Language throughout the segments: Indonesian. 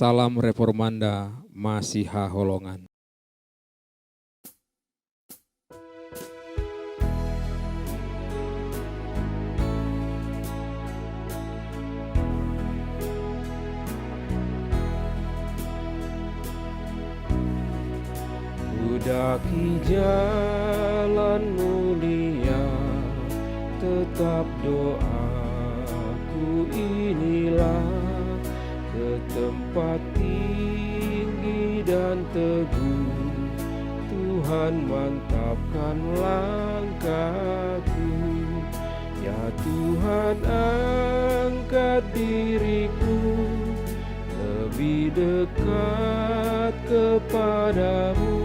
Salam Reformanda Masiha Holongan. Kudaki jalan mulia, tetap doaku inilah, ke tempat tinggi dan teguh, Tuhan mantapkan langkahku. Ya Tuhan, angkat diriku lebih dekat kepadamu,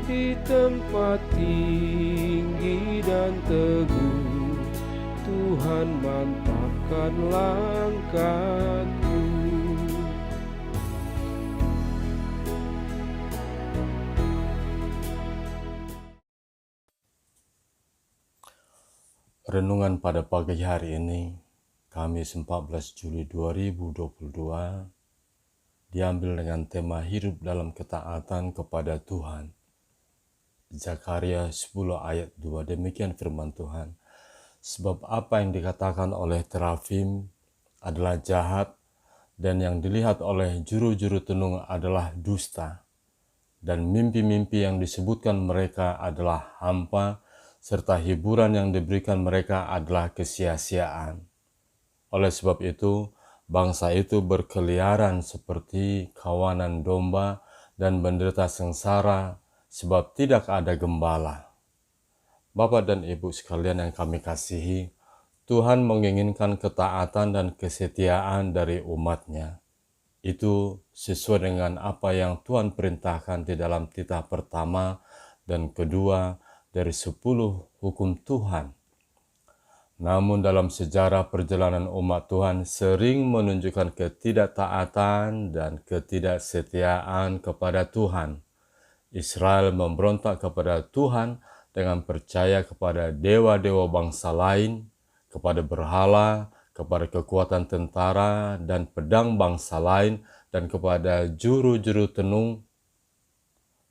di tempat tinggi dan teguh, Tuhan mantapkan langkahku. Renungan pada pagi hari ini, Kamis 14 Juli 2022, diambil dengan tema hidup dalam ketaatan kepada Tuhan. Zakaria 10 ayat 2, demikian firman Tuhan. Sebab apa yang dikatakan oleh terafim adalah jahat, dan yang dilihat oleh juru-juru tenung adalah dusta, dan mimpi-mimpi yang disebutkan mereka adalah hampa, serta hiburan yang diberikan mereka adalah kesia-siaan. Oleh sebab itu, bangsa itu berkeliaran seperti kawanan domba dan menderita sengsara, sebab tidak ada gembala. Bapak dan Ibu sekalian yang kami kasihi, Tuhan menginginkan ketaatan dan kesetiaan dari umat-Nya. Itu sesuai dengan apa yang Tuhan perintahkan di dalam titah pertama dan kedua dari 10 hukum Tuhan. Namun dalam sejarah perjalanan umat Tuhan sering menunjukkan ketidaktaatan dan ketidaksetiaan kepada Tuhan. Israel memberontak kepada Tuhan dengan percaya kepada dewa-dewa bangsa lain, kepada berhala, kepada kekuatan tentara dan pedang bangsa lain, dan kepada juru-juru tenung.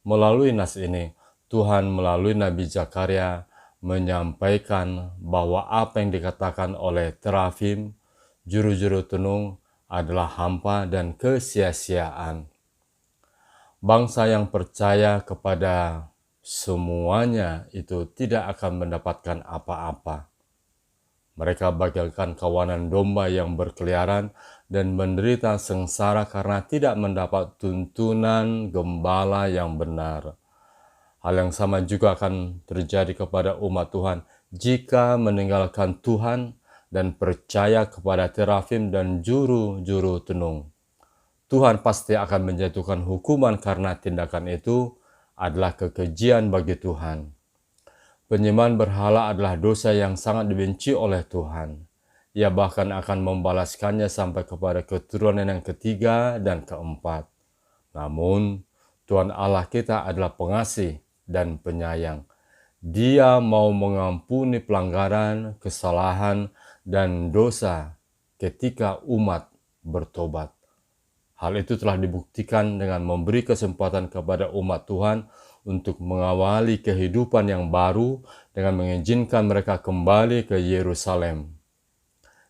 Melalui nas ini, Tuhan melalui Nabi Zakaria menyampaikan bahwa apa yang dikatakan oleh terafim, juru-juru tenung, adalah hampa dan kesia-siaan. Bangsa yang percaya kepada semuanya itu tidak akan mendapatkan apa-apa. Mereka bagaikan kawanan domba yang berkeliaran dan menderita sengsara karena tidak mendapat tuntunan gembala yang benar. Hal yang sama juga akan terjadi kepada umat Tuhan jika meninggalkan Tuhan dan percaya kepada terafim dan juru-juru tenung. Tuhan pasti akan menjatuhkan hukuman karena tindakan itu adalah kekejian bagi Tuhan. Penyembahan berhala adalah dosa yang sangat dibenci oleh Tuhan. Ia bahkan akan membalaskannya sampai kepada keturunan yang ketiga dan keempat. Namun, Tuhan Allah kita adalah pengasih dan penyayang. Dia mau mengampuni pelanggaran, kesalahan, dan dosa ketika umat bertobat. Hal itu telah dibuktikan dengan memberi kesempatan kepada umat Tuhan untuk mengawali kehidupan yang baru dengan mengizinkan mereka kembali ke Yerusalem.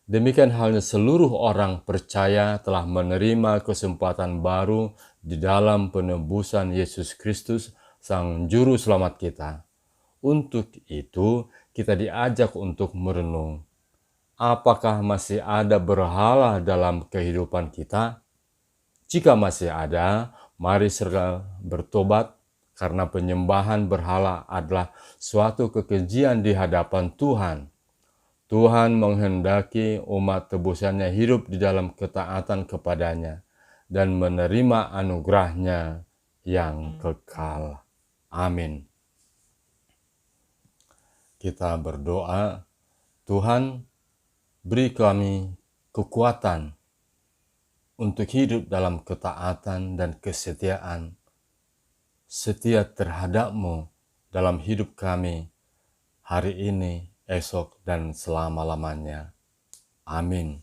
Demikian halnya seluruh orang percaya telah menerima kesempatan baru di dalam penebusan Yesus Kristus, Sang Juru Selamat kita. Untuk itu, kita diajak untuk merenung. Apakah masih ada berhala dalam kehidupan kita? Jika masih ada, mari segera bertobat, karena penyembahan berhala adalah suatu kekejian di hadapan Tuhan. Tuhan menghendaki umat tebusannya hidup di dalam ketaatan kepadanya dan menerima anugerahnya yang kekal. Amin. Kita berdoa, Tuhan beri kami kekuatan untuk hidup dalam ketaatan dan kesetiaan setia terhadap-Mu dalam hidup kami hari ini, esok, dan selama-lamanya. Amin.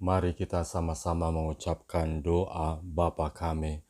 Mari kita sama-sama mengucapkan doa Bapa kami.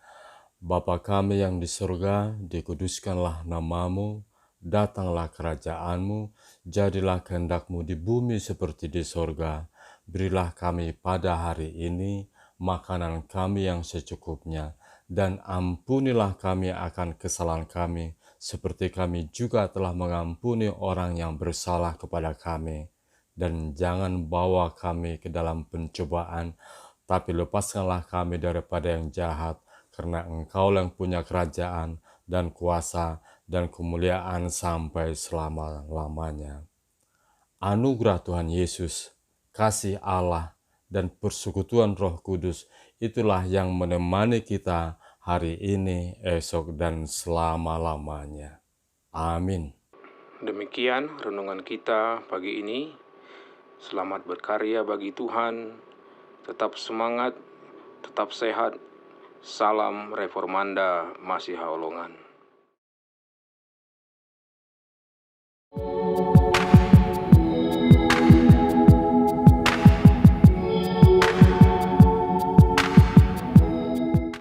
Bapa kami yang di surga, dikuduskanlah namamu, datanglah kerajaanmu, jadilah kehendak-Mu di bumi seperti di surga. Berilah kami pada hari ini makanan kami yang secukupnya, dan ampunilah kami akan kesalahan kami, seperti kami juga telah mengampuni orang yang bersalah kepada kami. Dan jangan bawa kami ke dalam pencobaan, tapi lepaskanlah kami daripada yang jahat, karena Engkau yang punya kerajaan dan kuasa dan kemuliaan sampai selama-lamanya. Anugerah Tuhan Yesus, kasih Allah, dan persekutuan Roh Kudus, itulah yang menemani kita hari ini, esok, dan selama-lamanya. Amin. Demikian renungan kita pagi ini. Selamat berkarya bagi Tuhan. Tetap semangat, tetap sehat. Salam Reformanda Masiha Holongan.